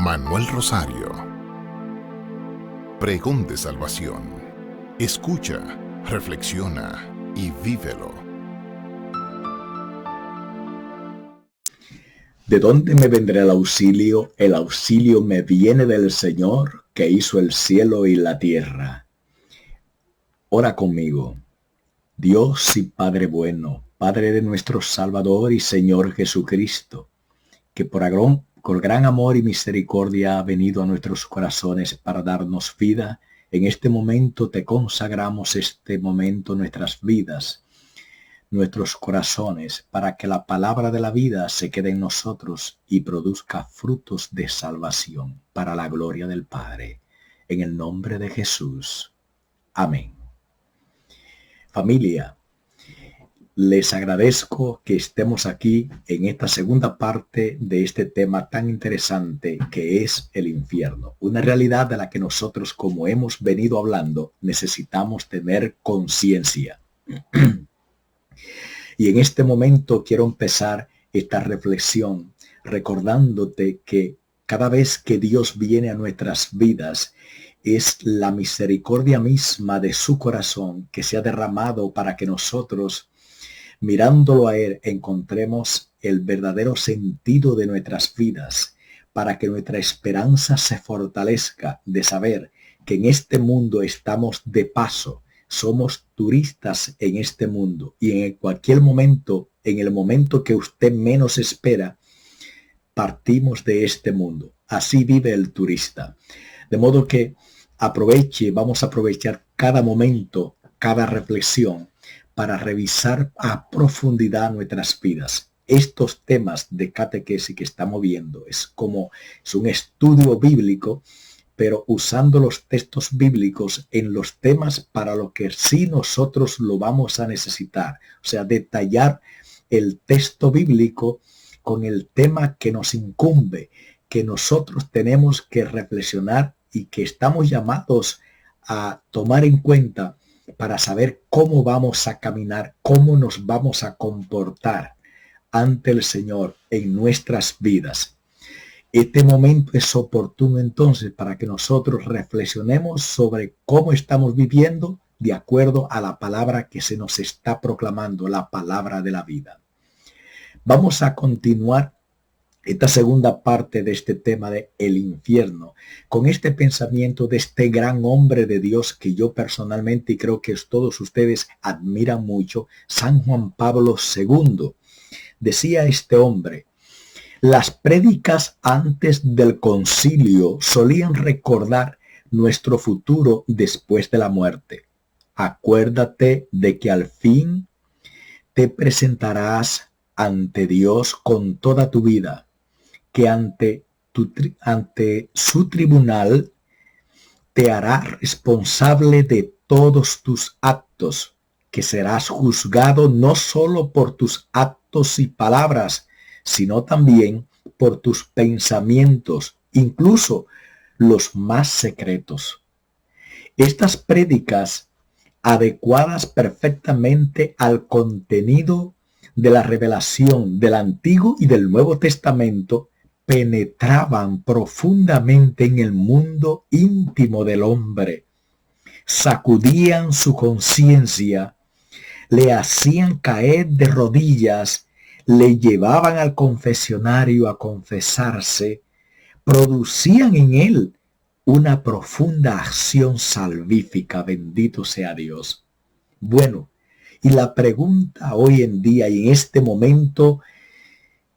Manuel Rosario. Pregón de salvación. Escucha, reflexiona y vívelo. ¿De dónde me vendrá el auxilio? El auxilio me viene del Señor, que hizo el cielo y la tierra. Ora conmigo. Dios y Padre bueno, Padre de nuestro Salvador y Señor Jesucristo, que por gran amor y misericordia ha venido a nuestros corazones para darnos vida. En este momento te consagramos nuestras vidas, nuestros corazones, para que la palabra de la vida se quede en nosotros y produzca frutos de salvación para la gloria del Padre. En el nombre de Jesús. Amén. Familia, les agradezco que estemos aquí en esta segunda parte de este tema tan interesante que es el infierno. Una realidad de la que nosotros, como hemos venido hablando, necesitamos tener conciencia. Y en este momento quiero empezar esta reflexión recordándote que cada vez que Dios viene a nuestras vidas, es la misericordia misma de su corazón que se ha derramado para que nosotros, mirándolo a Él, encontremos el verdadero sentido de nuestras vidas, para que nuestra esperanza se fortalezca de saber que en este mundo estamos de paso, somos turistas en este mundo y en cualquier momento, en el momento que usted menos espera, partimos de este mundo. Así vive el turista. De modo que vamos a aprovechar cada momento, cada reflexión para revisar a profundidad nuestras vidas. Estos temas de catequesis que estamos viendo es un estudio bíblico, pero usando los textos bíblicos en los temas para lo que sí nosotros lo vamos a necesitar. O sea, detallar el texto bíblico con el tema que nos incumbe, que nosotros tenemos que reflexionar y que estamos llamados a tomar en cuenta para saber cómo vamos a caminar, cómo nos vamos a comportar ante el Señor en nuestras vidas. Este momento es oportuno entonces para que nosotros reflexionemos sobre cómo estamos viviendo de acuerdo a la palabra que se nos está proclamando, la palabra de la vida. Vamos a continuar esta segunda parte de este tema de el infierno, con este pensamiento de este gran hombre de Dios que yo personalmente y creo que todos ustedes admiran mucho, San Juan Pablo II. Decía este hombre: las prédicas antes del concilio solían recordar nuestro futuro después de la muerte. Acuérdate de que al fin te presentarás ante Dios con toda tu vida, que ante su tribunal te hará responsable de todos tus actos, que serás juzgado no solo por tus actos y palabras, sino también por tus pensamientos, incluso los más secretos. Estas prédicas, adecuadas perfectamente al contenido de la revelación del Antiguo y del Nuevo Testamento, penetraban profundamente en el mundo íntimo del hombre, sacudían su conciencia, le hacían caer de rodillas, le llevaban al confesionario a confesarse, producían en él una profunda acción salvífica. Bendito sea Dios. Bueno, y la pregunta hoy en día y en este momento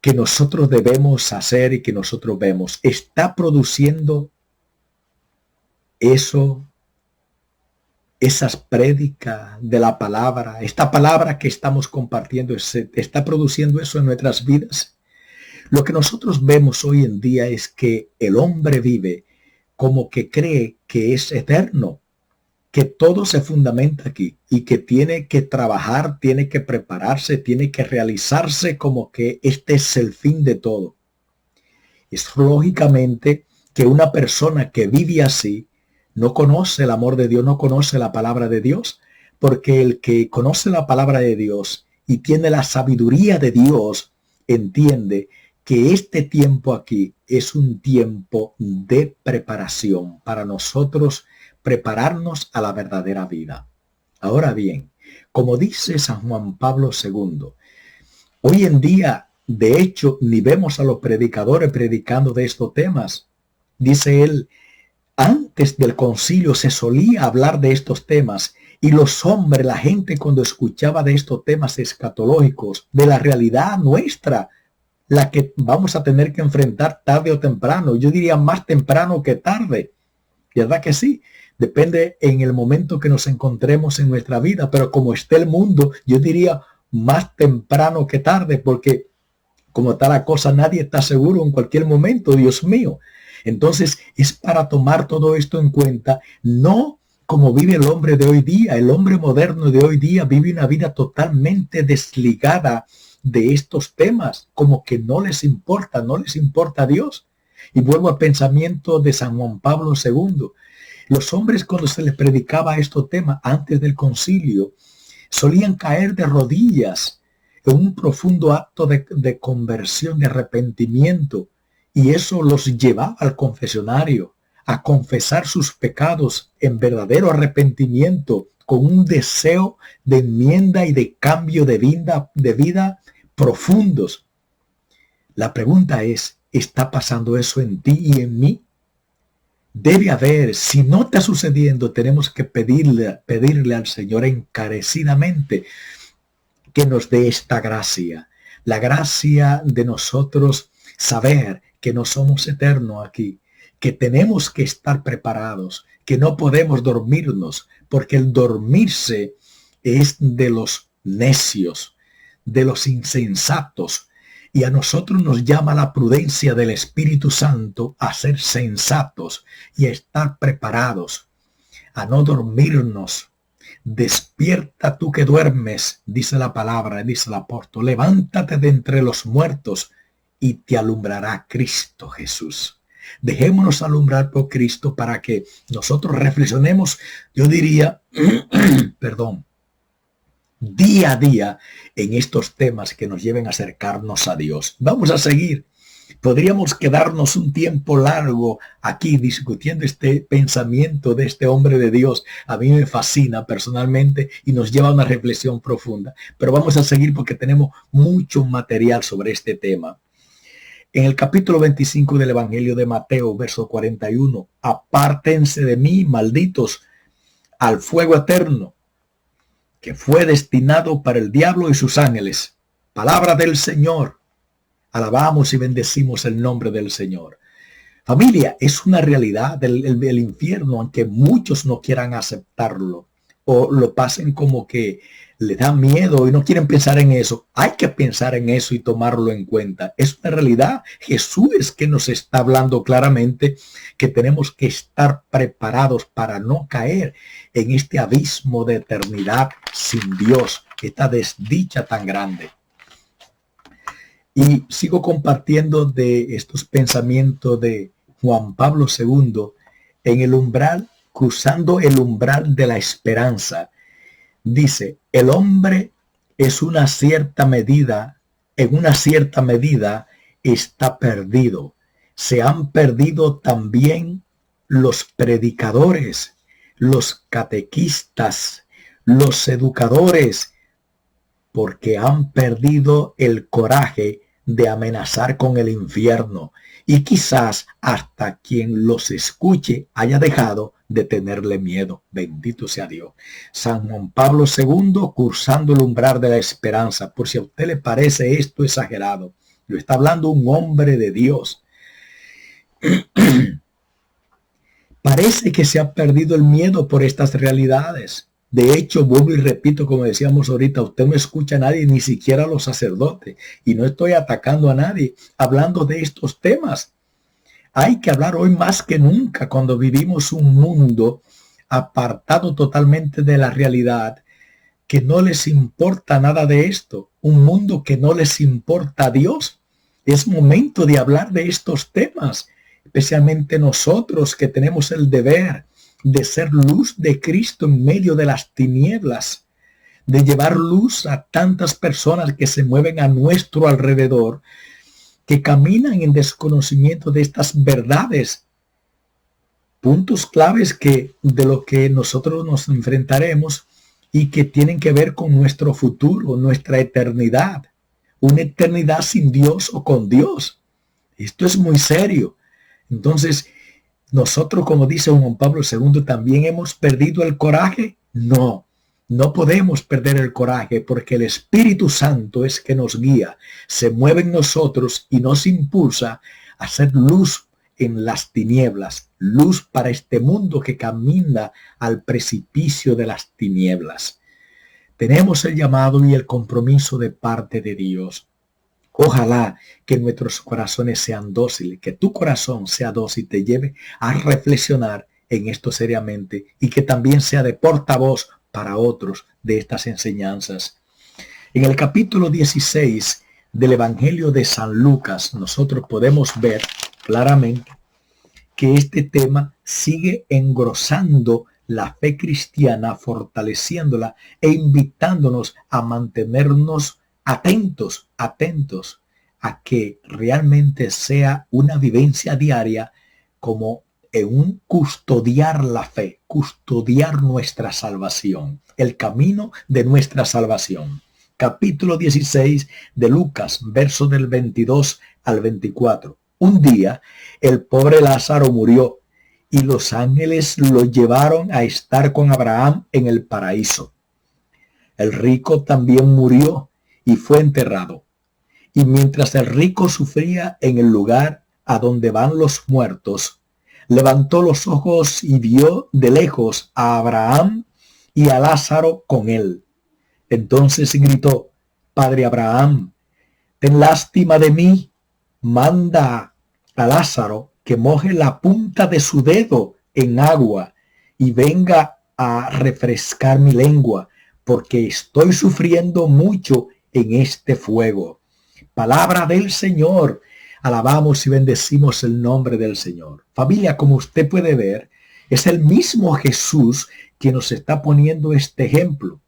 que nosotros debemos hacer y que nosotros vemos, ¿está produciendo esas prédicas de la palabra, esta palabra que estamos compartiendo, está produciendo eso en nuestras vidas? Lo que nosotros vemos hoy en día es que el hombre vive como que cree que es eterno, que todo se fundamenta aquí y que tiene que trabajar, tiene que prepararse, tiene que realizarse como que este es el fin de todo. Es lógicamente que una persona que vive así no conoce el amor de Dios, no conoce la palabra de Dios, porque el que conoce la palabra de Dios y tiene la sabiduría de Dios entiende que este tiempo aquí es un tiempo de preparación para nosotros prepararnos a la verdadera vida. Ahora bien, como dice San Juan Pablo II, hoy en día, de hecho, ni vemos a los predicadores predicando de estos temas. Dice él, antes del concilio se solía hablar de estos temas y los hombres, la gente cuando escuchaba de estos temas escatológicos, de la realidad nuestra, la que vamos a tener que enfrentar tarde o temprano, yo diría más temprano que tarde, ¿verdad que sí? Depende en el momento que nos encontremos en nuestra vida, pero como está el mundo, yo diría más temprano que tarde, porque como está la cosa, nadie está seguro en cualquier momento, Dios mío. Entonces es para tomar todo esto en cuenta, no como vive el hombre de hoy día. El hombre moderno de hoy día vive una vida totalmente desligada de estos temas, como que no les importa a Dios. Y vuelvo al pensamiento de San Juan Pablo II. Los hombres, cuando se les predicaba estos temas antes del concilio, solían caer de rodillas en un profundo acto de conversión, de arrepentimiento, y eso los llevaba al confesionario a confesar sus pecados en verdadero arrepentimiento, con un deseo de enmienda y de cambio de vida profundos. La pregunta es, ¿está pasando eso en ti y en mí? Debe haber. Si no está sucediendo, tenemos que pedirle al Señor encarecidamente que nos dé esta gracia. La gracia de nosotros saber que no somos eternos aquí, que tenemos que estar preparados, que no podemos dormirnos, porque el dormirse es de los necios, de los insensatos, y a nosotros nos llama la prudencia del Espíritu Santo a ser sensatos y a estar preparados, a no dormirnos. Despierta tú que duermes, dice la palabra, dice el apóstol, levántate de entre los muertos y te alumbrará Cristo Jesús. Dejémonos alumbrar por Cristo para que nosotros reflexionemos, yo diría, día a día en estos temas que nos lleven a acercarnos a Dios. Vamos a seguir. Podríamos quedarnos un tiempo largo aquí discutiendo este pensamiento de este hombre de Dios. A mí me fascina personalmente y nos lleva a una reflexión profunda. Pero vamos a seguir porque tenemos mucho material sobre este tema. En el capítulo 25 del Evangelio de Mateo, verso 41, apártense de mí, malditos, al fuego eterno, que fue destinado para el diablo y sus ángeles. Palabra del Señor. Alabamos y bendecimos el nombre del Señor. Familia, es una realidad del infierno, aunque muchos no quieran aceptarlo o lo pasen como que le da miedo y no quieren pensar en eso. Hay que pensar en eso y tomarlo en cuenta. Es una realidad. Jesús es que nos está hablando claramente que tenemos que estar preparados para no caer en este abismo de eternidad sin Dios, esta desdicha tan grande. Y sigo compartiendo de estos pensamientos de Juan Pablo II en el umbral, cruzando el umbral de la esperanza. Dice, el hombre es en una cierta medida está perdido. Se han perdido también los predicadores, los catequistas, los educadores, porque han perdido el coraje de amenazar con el infierno, y quizás hasta quien los escuche haya dejado de tenerle miedo. Bendito sea Dios. San Juan Pablo II, cursando el umbral de la esperanza. Por si a usted le parece esto exagerado, lo está hablando un hombre de Dios. Parece que se ha perdido el miedo por estas realidades. De hecho, vuelvo y repito, como decíamos ahorita, usted no escucha a nadie, ni siquiera a los sacerdotes. Y no estoy atacando a nadie, hablando de estos temas. Hay que hablar hoy más que nunca cuando vivimos un mundo apartado totalmente de la realidad, que no les importa nada de esto. Un mundo que no les importa a Dios. Es momento de hablar de estos temas, especialmente nosotros que tenemos el deber de ser luz de Cristo en medio de las tinieblas, de llevar luz a tantas personas que se mueven a nuestro alrededor, que caminan en desconocimiento de estas verdades. Puntos claves de lo que nosotros nos enfrentaremos y que tienen que ver con nuestro futuro, nuestra eternidad. Una eternidad sin Dios o con Dios. Esto es muy serio. Entonces, nosotros, como dice Juan Pablo II, ¿también hemos perdido el coraje? No, no podemos perder el coraje porque el Espíritu Santo es que nos guía, se mueve en nosotros y nos impulsa a hacer luz en las tinieblas, luz para este mundo que camina al precipicio de las tinieblas. Tenemos el llamado y el compromiso de parte de Dios. Ojalá que nuestros corazones sean dóciles, que tu corazón sea dócil, te lleve a reflexionar en esto seriamente y que también sea de portavoz para otros de estas enseñanzas. En el capítulo 16 del Evangelio de San Lucas, nosotros podemos ver claramente que este tema sigue engrosando la fe cristiana, fortaleciéndola e invitándonos a mantenernos atentos a que realmente sea una vivencia diaria como en un custodiar la fe, custodiar nuestra salvación, el camino de nuestra salvación. Capítulo 16 de Lucas, verso del 22 al 24. Un día el pobre Lázaro murió y los ángeles lo llevaron a estar con Abraham en el paraíso. El rico también murió y fue enterrado. Y mientras el rico sufría en el lugar a donde van los muertos, levantó los ojos y vio de lejos a Abraham y a Lázaro con él. Entonces gritó: Padre Abraham, ten lástima de mí, manda a Lázaro que moje la punta de su dedo en agua y venga a refrescar mi lengua, porque estoy sufriendo mucho en este fuego. Palabra del Señor. Alabamos y bendecimos el nombre del Señor. Familia, como usted puede ver, es el mismo Jesús que nos está poniendo este ejemplo.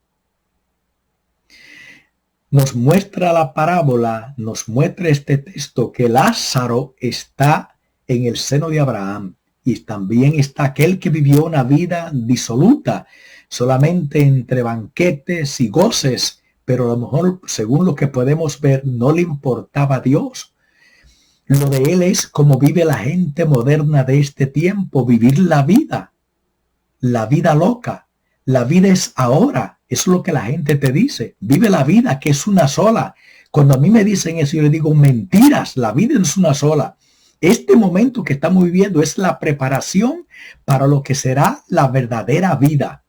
Nos muestra la parábola, nos muestra este texto que Lázaro está en el seno de Abraham y también está aquel que vivió una vida disoluta, solamente entre banquetes y goces, pero a lo mejor, según lo que podemos ver, no le importaba a Dios. Lo de él es como vive la gente moderna de este tiempo, vivir la vida loca. La vida es ahora. Es lo que la gente te dice. Vive la vida, que es una sola. Cuando a mí me dicen eso, yo le digo mentiras. La vida es una sola. Este momento que estamos viviendo es la preparación para lo que será la verdadera vida.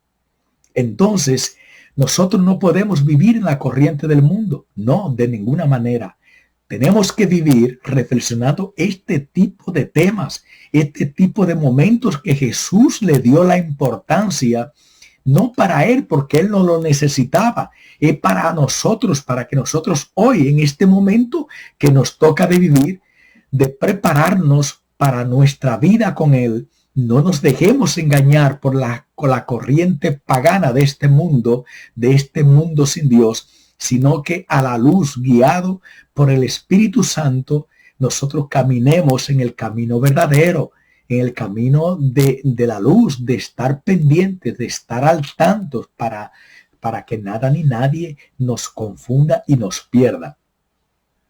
Entonces, nosotros no podemos vivir en la corriente del mundo. No, de ninguna manera. Tenemos que vivir reflexionando este tipo de temas, este tipo de momentos que Jesús le dio la importancia. No para él, porque él no lo necesitaba. Es para nosotros, para que nosotros hoy, en este momento que nos toca de vivir, de prepararnos para nuestra vida con él, no nos dejemos engañar por la corriente pagana de este mundo sin Dios, sino que a la luz, guiado por el Espíritu Santo, nosotros caminemos en el camino verdadero, en el camino de la luz, de estar pendientes, de estar al tanto para que nada ni nadie nos confunda y nos pierda.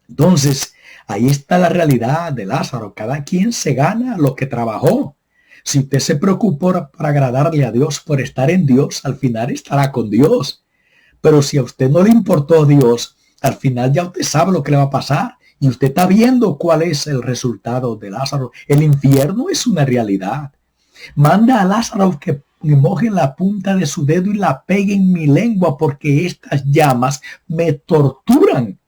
Entonces, ahí está la realidad de Lázaro. Cada quien se gana lo que trabajó. Si usted se preocupó para agradarle a Dios, por estar en Dios, al final estará con Dios. Pero si a usted no le importó Dios, al final ya usted sabe lo que le va a pasar. Y usted está viendo cuál es el resultado de Lázaro. El infierno es una realidad. Manda a Lázaro que moje la punta de su dedo y la pegue en mi lengua, porque estas llamas me torturan.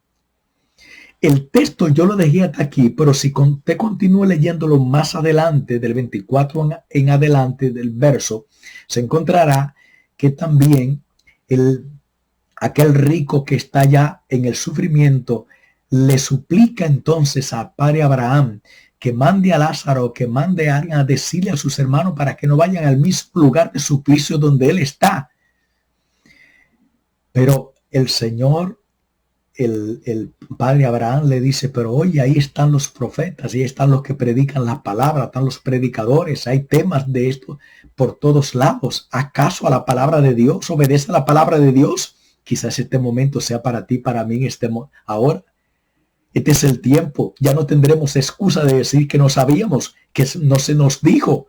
El texto yo lo dejé hasta aquí, pero si usted continúa leyéndolo más adelante, del 24 en adelante del verso, se encontrará que también aquel rico que está ya en el sufrimiento le suplica entonces al padre Abraham que mande a Lázaro, que mande a alguien a decirle a sus hermanos para que no vayan al mismo lugar de suplicio donde él está. Pero el Señor el padre Abraham le dice, pero oye, ahí están los profetas, ahí están los que predican la palabra, están los predicadores, hay temas de esto por todos lados. ¿Acaso a la palabra de Dios obedece a la palabra de Dios? Quizás este momento sea para ti, para mí, ahora. Este es el tiempo. Ya no tendremos excusa de decir que no sabíamos, que no se nos dijo.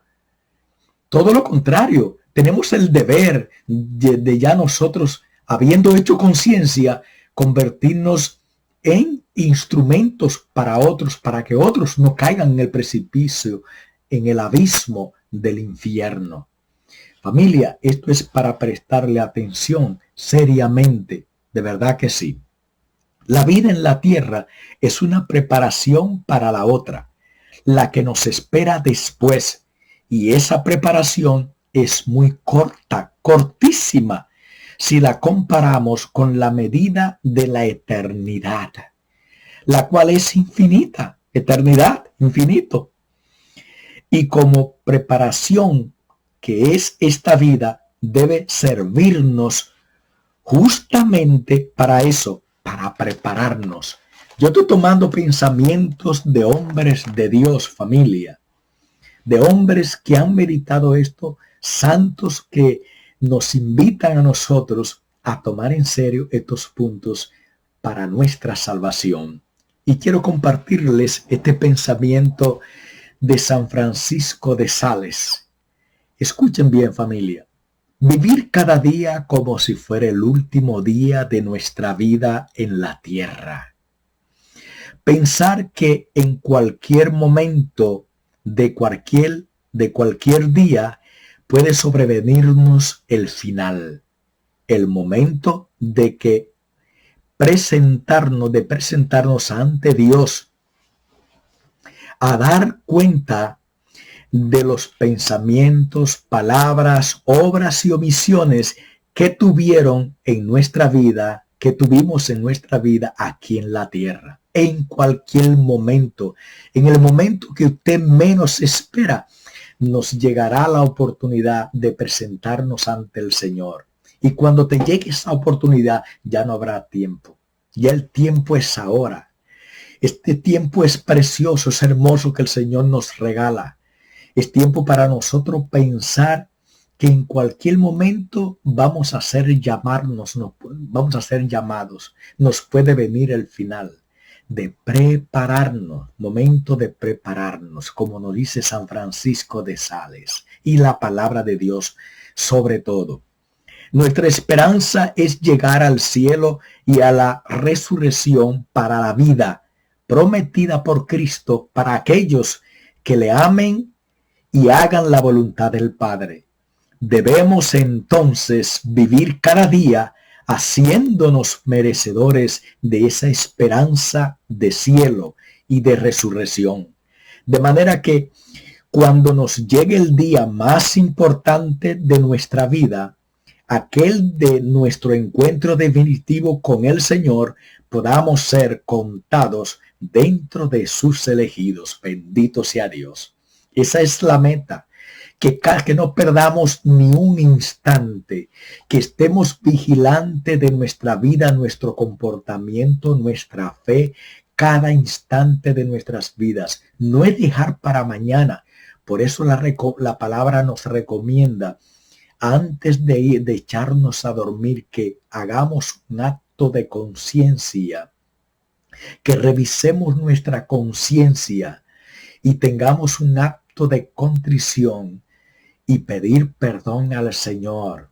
Todo lo contrario, tenemos el deber de ya nosotros, habiendo hecho conciencia, convertirnos en instrumentos para otros, para que otros no caigan en el precipicio, en el abismo del infierno. Familia, esto es para prestarle atención seriamente, de verdad que sí. La vida en la tierra es una preparación para la otra, la que nos espera después. Y esa preparación es muy corta, cortísima, si la comparamos con la medida de la eternidad, la cual es infinita, eternidad, infinito. Y como preparación que es esta vida, debe servirnos justamente para eso, para prepararnos. Yo estoy tomando pensamientos de hombres de Dios, familia, de hombres que han meditado esto, santos que nos invitan a nosotros a tomar en serio estos puntos para nuestra salvación. Y quiero compartirles este pensamiento de San Francisco de Sales. Escuchen bien, familia. Vivir cada día como si fuera el último día de nuestra vida en la tierra. Pensar que en cualquier momento de cualquier día puede sobrevenirnos el final, el momento de presentarnos ante Dios, a dar cuenta de los pensamientos, palabras, obras y omisiones que tuvimos en nuestra vida aquí en la tierra. En cualquier momento, en el momento que usted menos espera, nos llegará la oportunidad de presentarnos ante el Señor. Y cuando te llegue esa oportunidad, ya no habrá tiempo. Ya el tiempo es ahora. Este tiempo es precioso, es hermoso que el Señor nos regala. Es tiempo para nosotros pensar que en cualquier momento vamos a ser llamados, nos puede venir el final de prepararnos, momento de prepararnos, como nos dice San Francisco de Sales y la palabra de Dios sobre todo. Nuestra esperanza es llegar al cielo y a la resurrección para la vida prometida por Cristo para aquellos que le amen y hagan la voluntad del Padre. Debemos entonces vivir cada día haciéndonos merecedores de esa esperanza de cielo y de resurrección. De manera que cuando nos llegue el día más importante de nuestra vida, aquel de nuestro encuentro definitivo con el Señor, podamos ser contados dentro de sus elegidos. Bendito sea Dios. Esa es la meta, que no perdamos ni un instante, que estemos vigilantes de nuestra vida, nuestro comportamiento, nuestra fe, cada instante de nuestras vidas. No es dejar para mañana. Por eso la palabra nos recomienda, antes de echarnos a dormir, que hagamos un acto de conciencia, que revisemos nuestra conciencia y tengamos un acto de contrición y pedir perdón al Señor.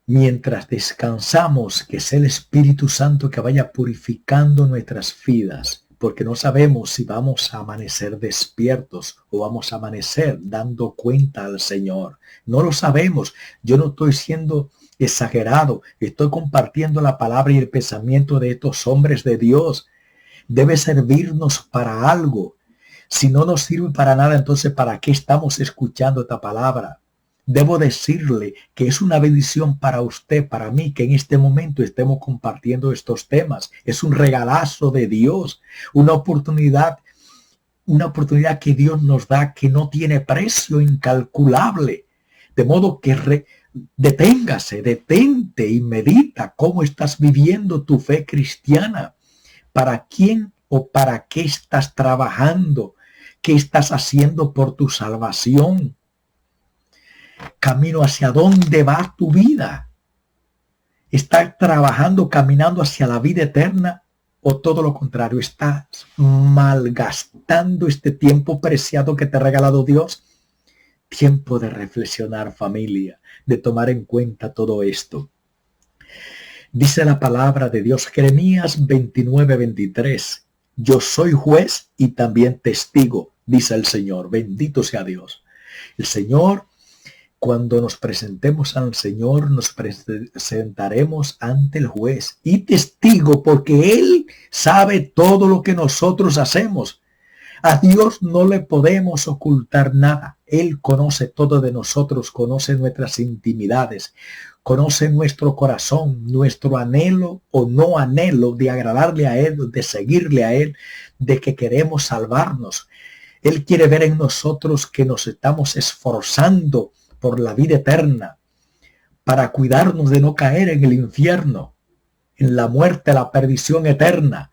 Mientras descansamos, que sea el Espíritu Santo que vaya purificando nuestras vidas, porque no sabemos si vamos a amanecer despiertos o vamos a amanecer dando cuenta al Señor. No lo sabemos. Yo no estoy siendo exagerado. Estoy compartiendo la palabra y el pensamiento de estos hombres de Dios. Debe servirnos para algo. Si no nos sirve para nada, entonces ¿para qué estamos escuchando esta palabra? Debo decirle que es una bendición para usted, para mí, que en este momento estemos compartiendo estos temas. Es un regalazo de Dios, una oportunidad que Dios nos da que no tiene precio, incalculable. De modo que detente y medita cómo estás viviendo tu fe cristiana. ¿Para quién o para qué estás trabajando? ¿Qué estás haciendo por tu salvación? Camino hacia dónde va tu vida. ¿Estás trabajando, caminando hacia la vida eterna? ¿O todo lo contrario? ¿Estás malgastando este tiempo preciado que te ha regalado Dios? Tiempo de reflexionar, familia, de tomar en cuenta todo esto. Dice la palabra de Dios, Jeremías 29:23. Yo soy juez y también testigo, dice el Señor. Bendito sea Dios. El Señor, cuando nos presentemos al Señor, nos presentaremos ante el juez y testigo, porque Él sabe todo lo que nosotros hacemos. A Dios no le podemos ocultar nada. Él conoce todo de nosotros, conoce nuestras intimidades, conoce nuestro corazón, nuestro anhelo o no anhelo de agradarle a Él, de seguirle a Él, de que queremos salvarnos. Él quiere ver en nosotros que nos estamos esforzando por la vida eterna, para cuidarnos de no caer en el infierno, en la muerte, la perdición eterna.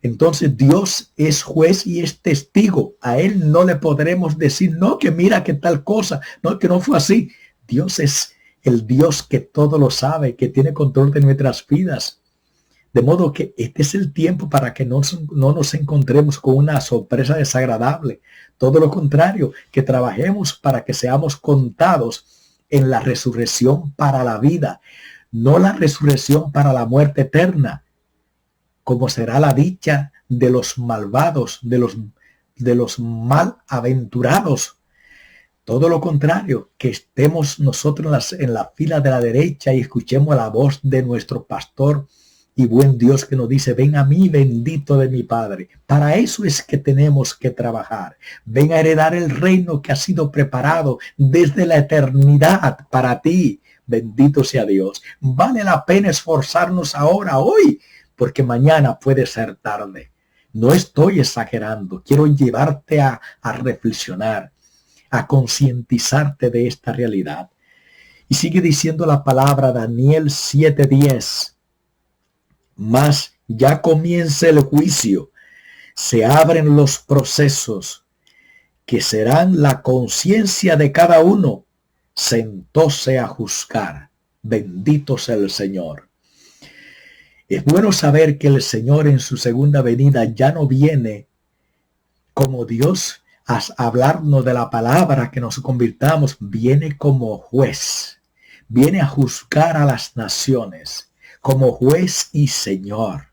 Entonces Dios es juez y es testigo. A Él no le podremos decir, no, que mira que tal cosa, no, que no fue así. Dios es el Dios que todo lo sabe, que tiene control de nuestras vidas. De modo que este es el tiempo para que no nos encontremos con una sorpresa desagradable. Todo lo contrario, que trabajemos para que seamos contados en la resurrección para la vida, no la resurrección para la muerte eterna, como será la dicha de los malvados, de los malaventurados. Todo lo contrario, que estemos nosotros en la fila de la derecha y escuchemos la voz de nuestro pastor y buen Dios que nos dice, ven a mí, bendito de mi Padre. Para eso es que tenemos que trabajar. Ven a heredar el reino que ha sido preparado desde la eternidad para ti. Bendito sea Dios. Vale la pena esforzarnos ahora, hoy, porque mañana puede ser tarde. No estoy exagerando. Quiero llevarte a reflexionar, a concientizarte de esta realidad. Y sigue diciendo la palabra Daniel 7:10. Mas ya comienza el juicio, se abren los procesos, que serán la conciencia de cada uno, sentóse a juzgar. Bendito sea el Señor. Es bueno saber que el Señor en su segunda venida ya no viene como Dios a hablarnos de la palabra, que nos convirtamos, viene como juez, viene a juzgar a las naciones, como juez y Señor.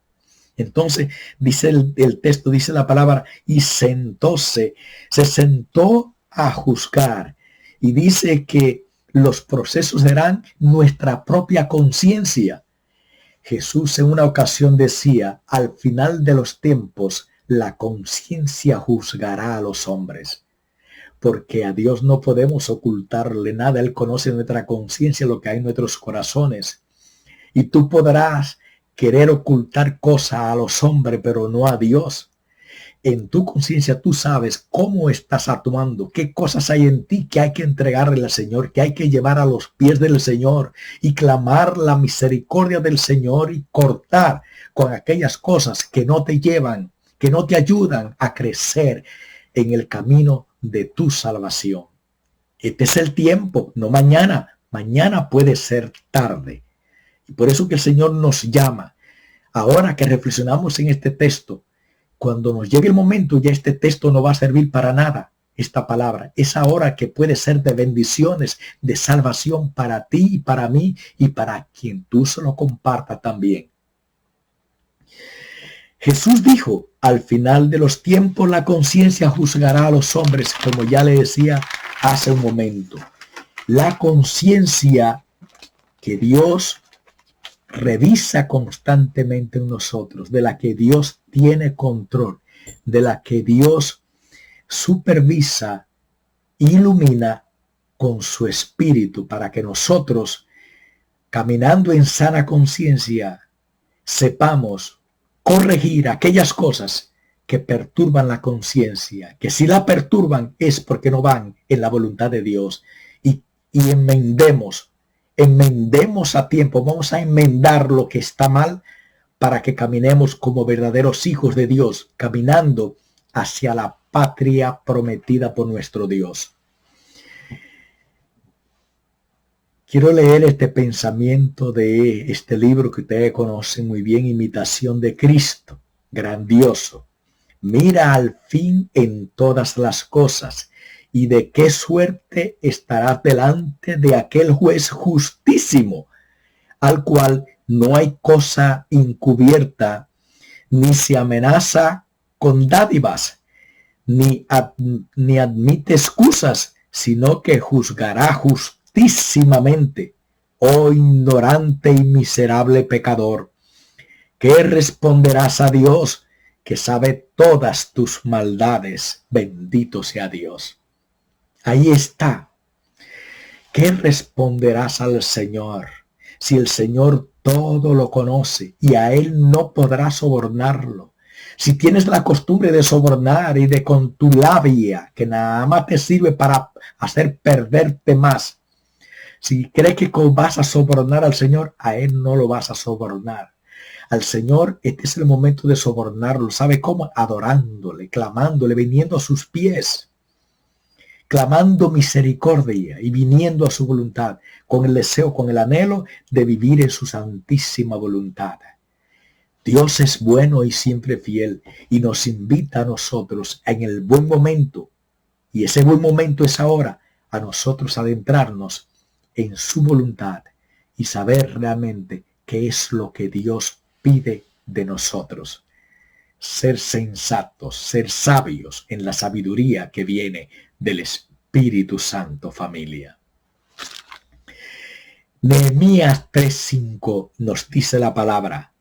Entonces, dice el texto, dice la palabra, y sentóse, se sentó a juzgar. Y dice que los procesos serán nuestra propia conciencia. Jesús en una ocasión decía, al final de los tiempos, la conciencia juzgará a los hombres. Porque a Dios no podemos ocultarle nada. Él conoce nuestra conciencia, lo que hay en nuestros corazones. Y tú podrás querer ocultar cosas a los hombres, pero no a Dios. En tu conciencia tú sabes cómo estás actuando, qué cosas hay en ti que hay que entregarle al Señor, que hay que llevar a los pies del Señor y clamar la misericordia del Señor y cortar con aquellas cosas que no te llevan, que no te ayudan a crecer en el camino de tu salvación. Este es el tiempo, no mañana. Mañana puede ser tarde. Y por eso que el Señor nos llama. Ahora que reflexionamos en este texto, cuando nos llegue el momento, ya este texto no va a servir para nada. Esta palabra es ahora que puede ser de bendiciones, de salvación para ti y para mí y para quien tú se lo compartas también. Jesús dijo, al final de los tiempos la conciencia juzgará a los hombres, como ya le decía hace un momento. La conciencia que Dios revisa constantemente en nosotros, de la que Dios tiene control, de la que Dios supervisa, ilumina con su espíritu para que nosotros, caminando en sana conciencia, sepamos corregir aquellas cosas que perturban la conciencia, que si la perturban es porque no van en la voluntad de Dios, y enmendemos enmendemos a tiempo, vamos a enmendar lo que está mal para que caminemos como verdaderos hijos de Dios, caminando hacia la patria prometida por nuestro Dios. Quiero leer este pensamiento de este libro que ustedes conocen muy bien, Imitación de Cristo, grandioso. Mira al fin en todas las cosas, y de qué suerte estarás delante de aquel juez justísimo, al cual no hay cosa encubierta, ni se amenaza con dádivas, ni admite excusas, sino que juzgará justísimamente. Oh ignorante y miserable pecador, ¿qué responderás a Dios, que sabe todas tus maldades? Bendito sea Dios. Ahí está. ¿Qué responderás al Señor? Si el Señor todo lo conoce y a Él no podrás sobornarlo. Si tienes la costumbre de sobornar y de con tu labia, que nada más te sirve para hacer perderte más. Si crees que vas a sobornar al Señor, a Él no lo vas a sobornar. Al Señor, este es el momento de sobornarlo. ¿Sabe cómo? Adorándole, clamándole, viniendo a sus pies, clamando misericordia y viniendo a su voluntad, con el deseo, con el anhelo de vivir en su santísima voluntad. Dios es bueno y siempre fiel, y nos invita a nosotros en el buen momento, y ese buen momento es ahora, a nosotros adentrarnos en su voluntad y saber realmente qué es lo que Dios pide de nosotros. Ser sensatos, ser sabios en la sabiduría que viene del Espíritu Santo, familia. Nehemías 3:5 nos dice la palabra: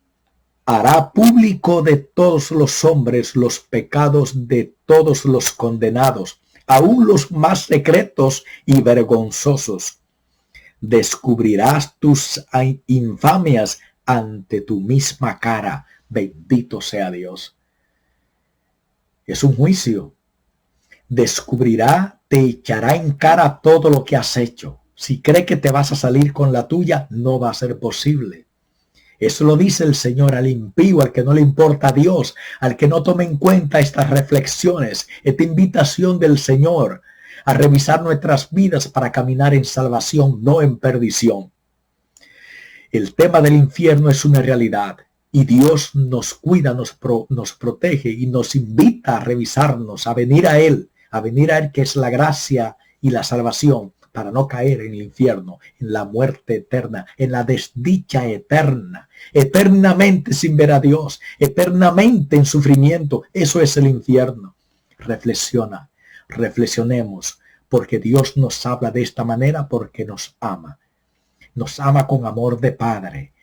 hará público de todos los hombres los pecados de todos los condenados, aun los más secretos y vergonzosos. Descubrirás tus infamias ante tu misma cara. Bendito sea Dios. Es un juicio. Descubrirá, te echará en cara todo lo que has hecho. Si cree que te vas a salir con la tuya, no va a ser posible. Eso lo dice el Señor al impío, al que no le importa a Dios, al que no tome en cuenta estas reflexiones, esta invitación del Señor a revisar nuestras vidas para caminar en salvación, no en perdición. El tema del infierno es una realidad y Dios nos cuida, nos protege y nos invita a revisarnos, a venir a Él que es la gracia y la salvación, para no caer en el infierno, en la muerte eterna, en la desdicha eterna, eternamente sin ver a Dios, eternamente en sufrimiento. Eso es el infierno. Reflexionemos, porque Dios nos habla de esta manera porque nos ama. Nos ama con amor de Padre,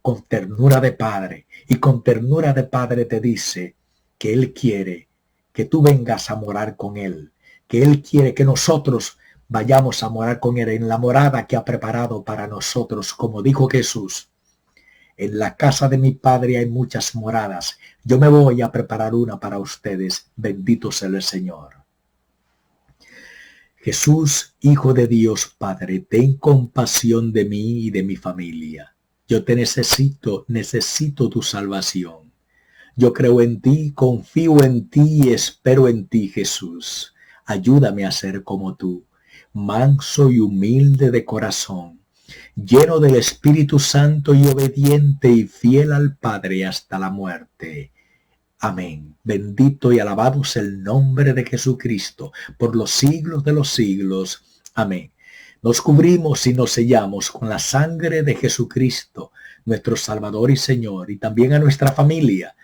con ternura de Padre, y con ternura de Padre te dice que Él quiere que tú vengas a morar con Él, que Él quiere que nosotros vayamos a morar con Él en la morada que ha preparado para nosotros, como dijo Jesús: en la casa de mi Padre hay muchas moradas, yo me voy a preparar una para ustedes. Bendito sea el Señor. Jesús, Hijo de Dios Padre, ten compasión de mí y de mi familia. Yo te necesito tu salvación. Yo creo en ti, confío en ti y espero en ti, Jesús. Ayúdame a ser como tú, manso y humilde de corazón, lleno del Espíritu Santo y obediente y fiel al Padre hasta la muerte. Amén. Bendito y alabado sea el nombre de Jesucristo por los siglos de los siglos. Amén. Nos cubrimos y nos sellamos con la sangre de Jesucristo, nuestro Salvador y Señor, y también a nuestra familia,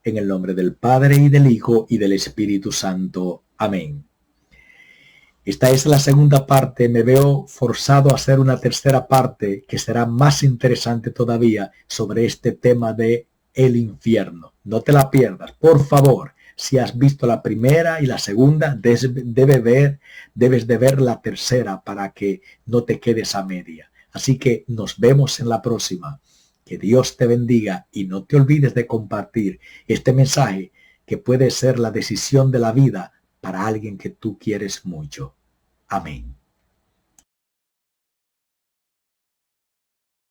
en el nombre del Padre y del Hijo y del Espíritu Santo. Amén. Esta es la segunda parte. Me veo forzado a hacer una tercera parte que será más interesante todavía sobre este tema de el infierno. No te la pierdas, por favor. Si has visto la primera y la segunda, debes de ver la tercera para que no te quedes a media. Así que nos vemos en la próxima. Que Dios te bendiga y no te olvides de compartir este mensaje que puede ser la decisión de la vida para alguien que tú quieres mucho. Amén.